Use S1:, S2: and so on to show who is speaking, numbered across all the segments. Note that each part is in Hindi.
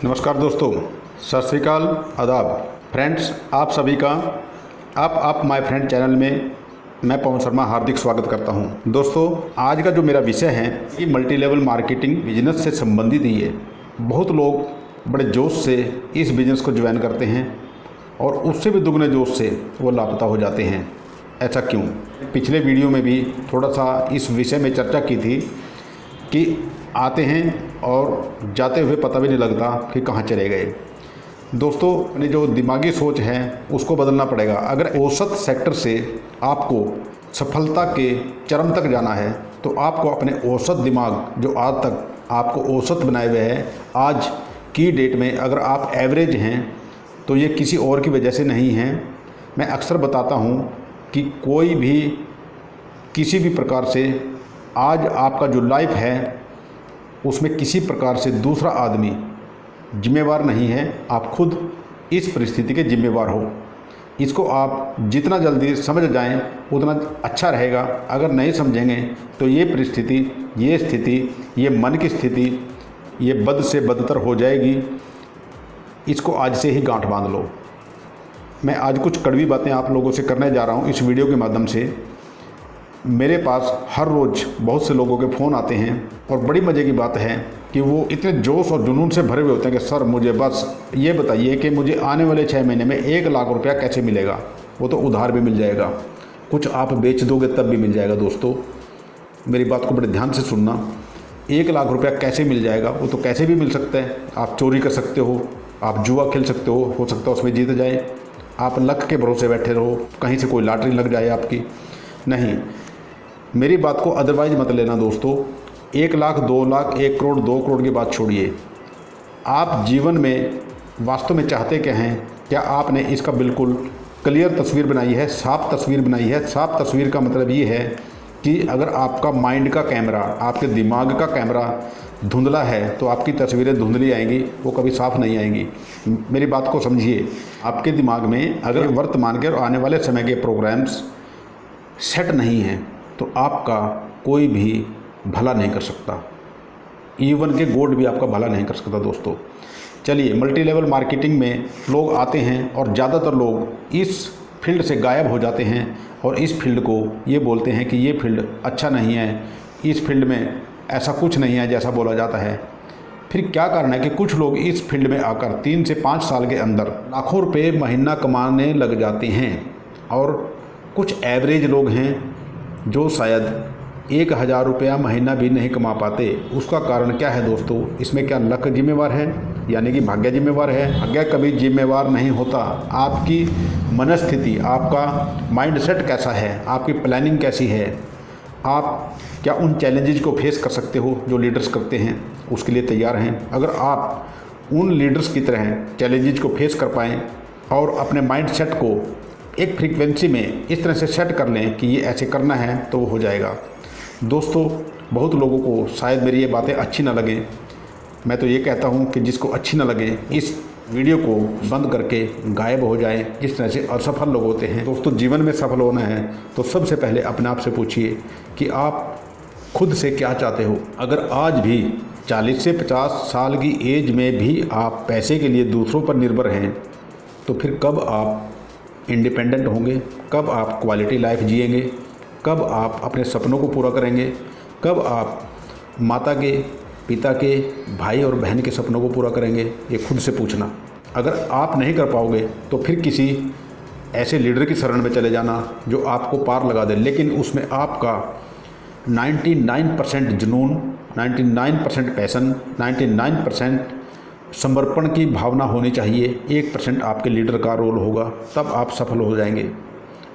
S1: नमस्कार दोस्तों, सत श्री अकाल, आदाब फ्रेंड्स। आप सभी का आप माय फ्रेंड चैनल में मैं पवन शर्मा हार्दिक स्वागत करता हूं। दोस्तों, आज का जो मेरा विषय है कि मल्टी लेवल मार्केटिंग बिजनेस से संबंधित ही है। बहुत लोग बड़े जोश से इस बिज़नेस को ज्वाइन करते हैं और उससे भी दुगने जोश से वो लापता हो जाते हैं। ऐसा क्यों? पिछले वीडियो में भी थोड़ा सा इस विषय में चर्चा की थी कि आते हैं और जाते हुए पता भी नहीं लगता कि कहाँ चले गए। दोस्तों, अपनी जो दिमागी सोच है उसको बदलना पड़ेगा। अगर औसत सेक्टर से आपको सफलता के चरम तक जाना है तो आपको अपने औसत दिमाग जो आज तक आपको औसत बनाए हुए है, आज की डेट में अगर आप एवरेज हैं तो ये किसी और की वजह से नहीं है। मैं अक्सर बताता हूँ कि कोई भी किसी भी प्रकार से आज आपका जो लाइफ है उसमें किसी प्रकार से दूसरा आदमी जिम्मेवार नहीं है। आप खुद इस परिस्थिति के जिम्मेवार हो। इसको आप जितना जल्दी समझ जाएं उतना अच्छा रहेगा। अगर नहीं समझेंगे तो ये परिस्थिति, ये स्थिति, ये मन की स्थिति ये बद से बदतर हो जाएगी। इसको आज से ही गांठ बांध लो। मैं आज कुछ कड़वी बातें आप लोगों से करने जा रहा हूँ इस वीडियो के माध्यम से। मेरे पास हर रोज़ बहुत से लोगों के फ़ोन आते हैं और बड़ी मज़े की बात है कि वो इतने जोश और जुनून से भरे हुए होते हैं कि सर मुझे बस ये बताइए कि मुझे आने वाले 6 महीने में 1 लाख रुपया कैसे मिलेगा। वो तो उधार भी मिल जाएगा, कुछ आप बेच दोगे तब भी मिल जाएगा। दोस्तों, मेरी बात को बड़े ध्यान से सुनना। 1 लाख रुपया कैसे मिल जाएगा? वो तो कैसे भी मिल सकता है। आप चोरी कर सकते हो, आप जुआ खेल सकते हो सकता है उसमें जीत जाए। आप लक के भरोसे बैठे रहो, कहीं से कोई लॉटरी लग जाए आपकी। नहीं, मेरी बात को अदरवाइज मत लेना दोस्तों। 1 लाख, 2 लाख, 1 करोड़, 2 करोड़ की बात छोड़िए। आप जीवन में वास्तव में चाहते क्या हैं? क्या आपने इसका बिल्कुल क्लियर तस्वीर बनाई है, साफ तस्वीर बनाई है? साफ तस्वीर का मतलब ये है कि अगर आपका माइंड का कैमरा, आपके दिमाग का कैमरा धुंधला है तो आपकी तस्वीरें धुंधली आएंगी, वो कभी साफ नहीं आएंगी। मेरी बात को समझिए। आपके दिमाग में अगर वर्तमान के और आने वाले समय के प्रोग्राम्स सेट नहीं हैं तो आपका कोई भी भला नहीं कर सकता। इवन के गॉड भी आपका भला नहीं कर सकता। दोस्तों, चलिए, मल्टी लेवल मार्केटिंग में लोग आते हैं और ज़्यादातर लोग इस फील्ड से गायब हो जाते हैं और इस फील्ड को ये बोलते हैं कि ये फील्ड अच्छा नहीं है, इस फील्ड में ऐसा कुछ नहीं है जैसा बोला जाता है। फिर क्या कारण है कि कुछ लोग इस फील्ड में आकर 3 से 5 साल के अंदर लाखों रुपये महीना कमाने लग जाते हैं और कुछ एवरेज लोग हैं जो शायद 1000 रुपया महीना भी नहीं कमा पाते। उसका कारण क्या है दोस्तों? इसमें क्या लक जिम्मेवार है, यानी कि भाग्य जिम्मेवार है? भाग्य कभी जिम्मेवार नहीं होता। आपकी मनस्थिति, आपका माइंडसेट कैसा है, आपकी प्लानिंग कैसी है, आप क्या उन चैलेंजेस को फेस कर सकते हो जो लीडर्स करते हैं, उसके लिए तैयार हैं? अगर आप उन लीडर्स की तरह चैलेंजेस को फेस कर पाएँ और अपने माइंडसेट को एक फ्रीक्वेंसी में इस तरह से सेट कर लें कि ये ऐसे करना है तो वो हो जाएगा। दोस्तों, बहुत लोगों को शायद मेरी ये बातें अच्छी ना लगें। मैं तो ये कहता हूँ कि जिसको अच्छी ना लगे इस वीडियो को बंद करके गायब हो जाए। जिस तरह से असफल लोग होते हैं। दोस्तों, जीवन में सफल होना है तो सबसे पहले अपने आप से पूछिए कि आप खुद से क्या चाहते हो। अगर आज भी 40 से 50 साल की एज में भी आप पैसे के लिए दूसरों पर निर्भर हैं तो फिर कब आप इंडिपेंडेंट होंगे? कब आप क्वालिटी लाइफ जिएंगे? कब आप अपने सपनों को पूरा करेंगे? कब आप माता के, पिता के, भाई और बहन के सपनों को पूरा करेंगे? ये खुद से पूछना। अगर आप नहीं कर पाओगे तो फिर किसी ऐसे लीडर की शरण में चले जाना जो आपको पार लगा दे, लेकिन उसमें आपका 99% जुनून, 99% पैशन, 99% समर्पण की भावना होनी चाहिए। 1% आपके लीडर का रोल होगा, तब आप सफल हो जाएंगे।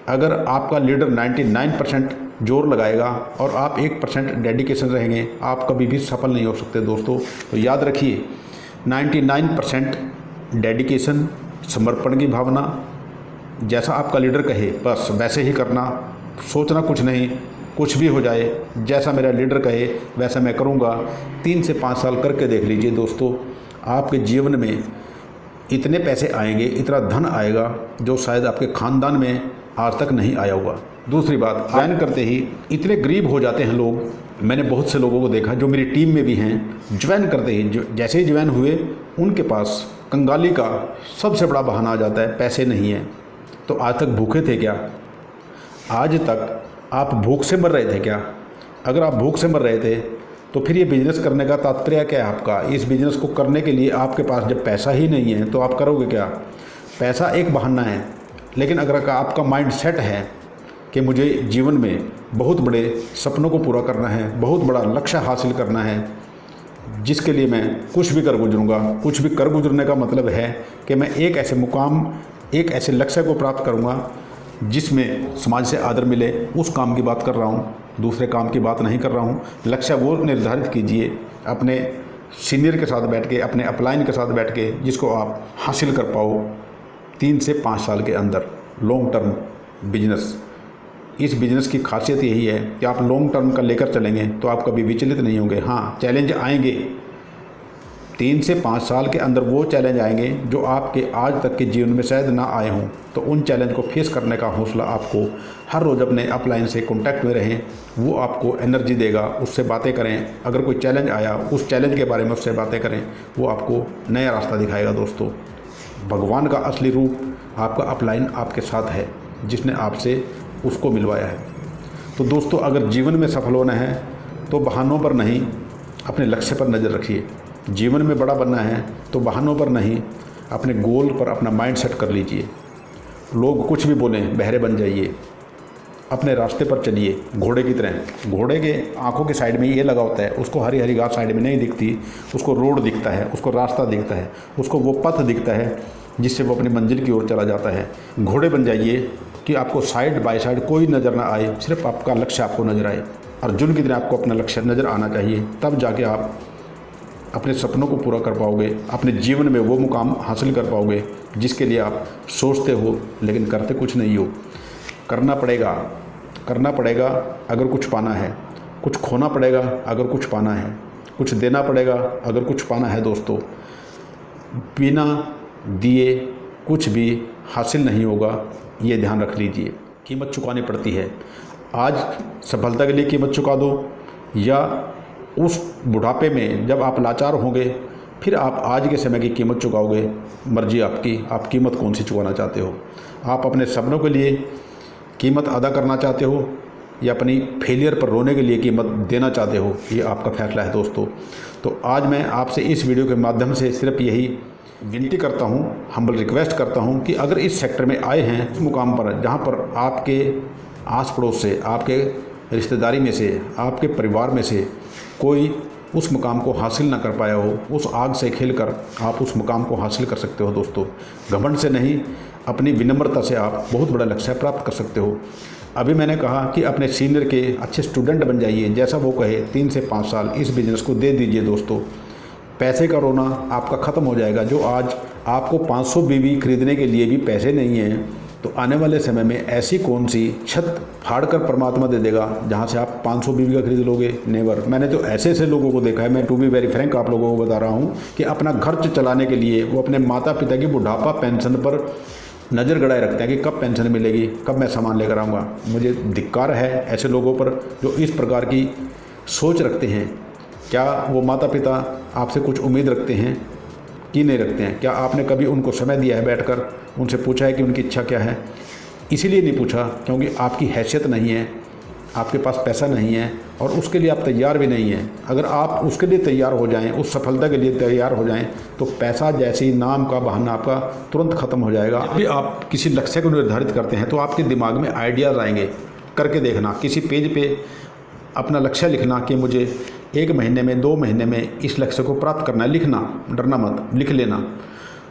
S1: अगर आपका लीडर 99% जोर लगाएगा और आप 1% डेडिकेशन रहेंगे, आप कभी भी सफल नहीं हो सकते। दोस्तों, तो याद रखिए, 99% डेडिकेशन, समर्पण की भावना, जैसा आपका लीडर कहे बस वैसे ही करना, सोचना कुछ नहीं, कुछ भी हो जाए, जैसा मेरा लीडर कहे वैसा मैं करूँगा। 3 से 5 साल करके देख लीजिए दोस्तों, आपके जीवन में इतने पैसे आएंगे, इतना धन आएगा जो शायद आपके ख़ानदान में आज तक नहीं आया होगा। दूसरी बात, ज्वाइन करते ही इतने गरीब हो जाते हैं लोग मैंने बहुत से लोगों को देखा जो मेरी टीम में भी हैं, ज्वाइन करते ही जैसे ही ज्वाइन हुए उनके पास कंगाली का सबसे बड़ा बहाना आ जाता है, पैसे नहीं हैं। तो आज तक भूखे थे क्या? आज तक आप भूख से मर रहे थे क्या? अगर आप भूख से मर रहे थे तो फिर ये बिज़नेस करने का तात्पर्य क्या है आपका? इस बिज़नेस को करने के लिए आपके पास जब पैसा ही नहीं है तो आप करोगे क्या? पैसा एक बहाना है, लेकिन अगर आपका माइंड सेट है कि मुझे जीवन में बहुत बड़े सपनों को पूरा करना है, बहुत बड़ा लक्ष्य हासिल करना है, जिसके लिए मैं कुछ भी कर गुजरूँगा। कुछ भी कर गुजरने का मतलब है कि मैं एक ऐसे मुकाम, एक ऐसे लक्ष्य को प्राप्त करूँगा जिसमें समाज से आदर मिले, उस काम की बात कर रहा हूँ, दूसरे काम की बात नहीं कर रहा हूँ। लक्ष्य वो निर्धारित कीजिए अपने सीनियर के साथ बैठ के, अपने अपलाइन के साथ बैठ के, जिसको आप हासिल कर पाओ 3 से 5 साल के अंदर। लॉन्ग टर्म बिजनेस, इस बिज़नेस की खासियत यही है कि आप लॉन्ग टर्म का लेकर चलेंगे तो आप कभी विचलित नहीं होंगे। हाँ, चैलेंज आएंगे, 3 से 5 साल के अंदर वो चैलेंज आएंगे जो आपके आज तक के जीवन में शायद ना आए हों। तो उन चैलेंज को फेस करने का हौसला आपको हर रोज़ अपने अपलाइन से कांटेक्ट में रहें, वो आपको एनर्जी देगा। उससे बातें करें, अगर कोई चैलेंज आया उस चैलेंज के बारे में उससे बातें करें, वो आपको नया रास्ता दिखाएगा। दोस्तों, भगवान का असली रूप आपका अपलाइन आपके साथ है, जिसने आपसे उसको मिलवाया है। तो दोस्तों, अगर जीवन में सफल होना है तो बहानों पर नहीं, अपने लक्ष्य पर नज़र रखिए। जीवन में बड़ा बनना है तो बहानों पर नहीं, अपने गोल पर अपना माइंड सेट कर लीजिए। लोग कुछ भी बोलें, बहरे बन जाइए, अपने रास्ते पर चलिए घोड़े की तरह। घोड़े के आंखों के साइड में ये लगा होता है, उसको हरी हरी घास साइड में नहीं दिखती, उसको रोड दिखता है, उसको रास्ता दिखता है, उसको वो पथ दिखता है जिससे वो अपनी मंजिल की ओर चला जाता है। घोड़े बन जाइए कि आपको साइड बाय साइड कोई नज़र ना आए, सिर्फ आपका लक्ष्य आपको नज़र आए। अर्जुन की तरह आपको अपना लक्ष्य नज़र आना चाहिए, तब जाके आप अपने सपनों को पूरा कर पाओगे, अपने जीवन में वो मुकाम हासिल कर पाओगे जिसके लिए आप सोचते हो लेकिन करते कुछ नहीं हो। करना पड़ेगा अगर कुछ पाना है, कुछ खोना पड़ेगा अगर कुछ पाना है, कुछ देना पड़ेगा अगर कुछ पाना है। दोस्तों, बिना दिए कुछ भी हासिल नहीं होगा, ये ध्यान रख लीजिए। कीमत चुकानी पड़ती है। आज सफलता के लिए कीमत चुका दो, या उस बुढ़ापे में जब आप लाचार होंगे फिर आप आज के समय की कीमत चुकाओगे। मर्जी आपकी, आप कीमत कौन सी चुकाना चाहते हो? आप अपने सपनों के लिए कीमत अदा करना चाहते हो या अपनी फेलियर पर रोने के लिए कीमत देना चाहते हो? ये आपका फैसला है दोस्तों। तो आज मैं आपसे इस वीडियो के माध्यम से सिर्फ यही विनती करता हूँ, हम्बल रिक्वेस्ट करता हूँ कि अगर इस सेक्टर में आए हैं, उस मुकाम पर जहाँ पर आपके आस पड़ोस से, आपके रिश्तेदारी में से, आपके परिवार में से कोई उस मुकाम को हासिल ना कर पाया हो, उस आग से खेलकर आप उस मुकाम को हासिल कर सकते हो। दोस्तों, घमंड से नहीं, अपनी विनम्रता से आप बहुत बड़ा लक्ष्य प्राप्त कर सकते हो। अभी मैंने कहा कि अपने सीनियर के अच्छे स्टूडेंट बन जाइए, जैसा वो कहे 3 से 5 साल इस बिज़नेस को दे दीजिए। दोस्तों, पैसे का रोना आपका ख़त्म हो जाएगा। जो आज आपको 500 बीवी खरीदने के लिए भी पैसे नहीं हैं, तो आने वाले समय में ऐसी कौन सी छत फाड़कर परमात्मा दे देगा जहाँ से आप 500 बीवी का खरीद लोगे? नेवर। मैंने तो ऐसे लोगों को देखा है, मैं टू बी वेरी फ्रैंक आप लोगों को बता रहा हूँ, कि अपना खर्च चलाने के लिए वो अपने माता पिता की बुढ़ापा पेंशन पर नज़र गड़ाए रखते हैं कि कब पेंशन मिलेगी, कब मैं सामान लेकर आऊँगा। मुझे धिक्कार है ऐसे लोगों पर जो इस प्रकार की सोच रखते हैं। क्या वो माता पिता आपसे कुछ उम्मीद रखते हैं कि नहीं रखते हैं? क्या आपने कभी उनको समय दिया है, बैठकर उनसे पूछा है कि उनकी इच्छा क्या है? इसीलिए नहीं पूछा क्योंकि आपकी हैसियत नहीं है, आपके पास पैसा नहीं है और उसके लिए आप तैयार भी नहीं हैं। अगर आप उसके लिए तैयार हो जाएं, उस सफलता के लिए तैयार हो जाएं, तो पैसा जैसे ही नाम का बहाना आपका तुरंत ख़त्म हो जाएगा। जब भी आप किसी लक्ष्य को निर्धारित करते हैं तो आपके दिमाग में आइडियाज़ आएंगे। करके देखना, किसी पेज पे अपना लक्ष्य लिखना कि मुझे 1 महीने में, 2 महीने में इस लक्ष्य को प्राप्त करना है। लिखना, डरना मत, लिख लेना।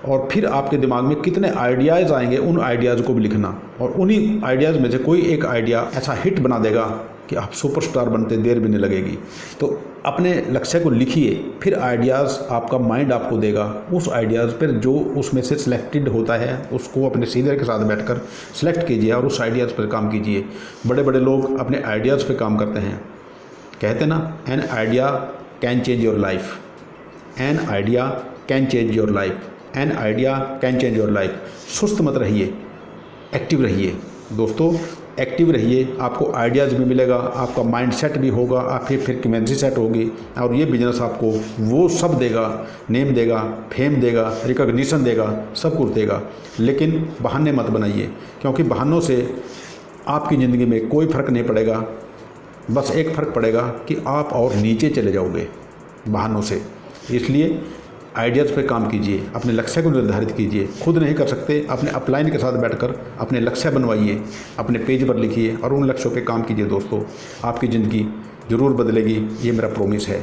S1: और फिर आपके दिमाग में कितने आइडियाज़ आएंगे, उन आइडियाज़ को भी लिखना। और उन्हीं आइडियाज़ में से कोई एक आइडिया ऐसा हिट बना देगा कि आप सुपरस्टार बनते देर भी नहीं लगेगी। तो अपने लक्ष्य को लिखिए, फिर आइडियाज़ आपका माइंड आपको देगा। उस आइडियाज़ पर जो उसमें से सिलेक्टेड होता है उसको अपने सीनियर के साथ बैठकर सिलेक्ट कीजिए और उस आइडियाज़ पर काम कीजिए। बड़े बड़े लोग अपने आइडियाज़ पर काम करते हैं। कहते ना, an idea can change your life, an idea can change your life, an idea can change your life. सुस्त मत रहिए, एक्टिव रहिए। दोस्तों, एक्टिव रहिए, आपको आइडियाज़ भी मिलेगा, आपका माइंड सेट भी होगा, आपकी फ्रीक्वेंसी सेट होगी और ये बिजनेस आपको वो सब देगा, नेम देगा, फेम देगा, रिकॉग्निशन देगा, सब कुछ देगा। लेकिन बहाने मत बनाइए, क्योंकि बहानों से आपकी ज़िंदगी में कोई फ़र्क नहीं पड़ेगा। बस एक फ़र्क पड़ेगा कि आप और नीचे चले जाओगे बहानों से। इसलिए आइडियाज़ पे काम कीजिए, अपने लक्ष्य को निर्धारित कीजिए। खुद नहीं कर सकते, अपने अपलाइन के साथ बैठकर अपने लक्ष्य बनवाइए, अपने पेज पर लिखिए और उन लक्ष्यों पे काम कीजिए। दोस्तों, आपकी ज़िंदगी ज़रूर बदलेगी, ये मेरा प्रॉमिस है।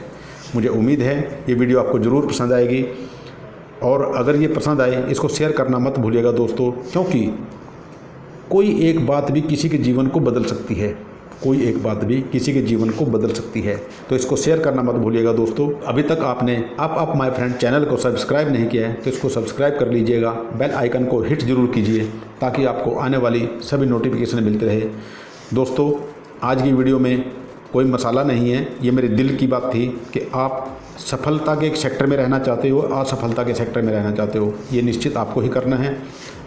S1: मुझे उम्मीद है ये वीडियो आपको ज़रूर पसंद आएगी और अगर ये पसंद आए इसको शेयर करना मत भूलिएगा दोस्तों, क्योंकि कोई एक बात भी किसी के जीवन को बदल सकती है। कोई एक बात भी किसी के जीवन को बदल सकती है, तो इसको शेयर करना मत भूलिएगा दोस्तों। अभी तक आपने आप माय फ्रेंड चैनल को सब्सक्राइब नहीं किया है तो इसको सब्सक्राइब कर लीजिएगा, बेल आइकन को हिट ज़रूर कीजिए ताकि आपको आने वाली सभी नोटिफिकेशन मिलते रहे। दोस्तों, आज की वीडियो में कोई मसाला नहीं है, ये मेरे दिल की बात थी कि आप सफलता के एक सेक्टर में रहना चाहते हो, असफलता के सेक्टर में रहना चाहते हो, ये निश्चित आपको ही करना है।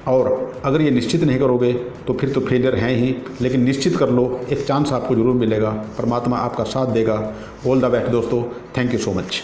S1: और अगर ये निश्चित नहीं करोगे तो फिर तो फेलियर हैं ही, लेकिन निश्चित कर लो, एक चांस आपको ज़रूर मिलेगा, परमात्मा आपका साथ देगा। ऑल द बेस्ट दोस्तों, थैंक यू सो मच।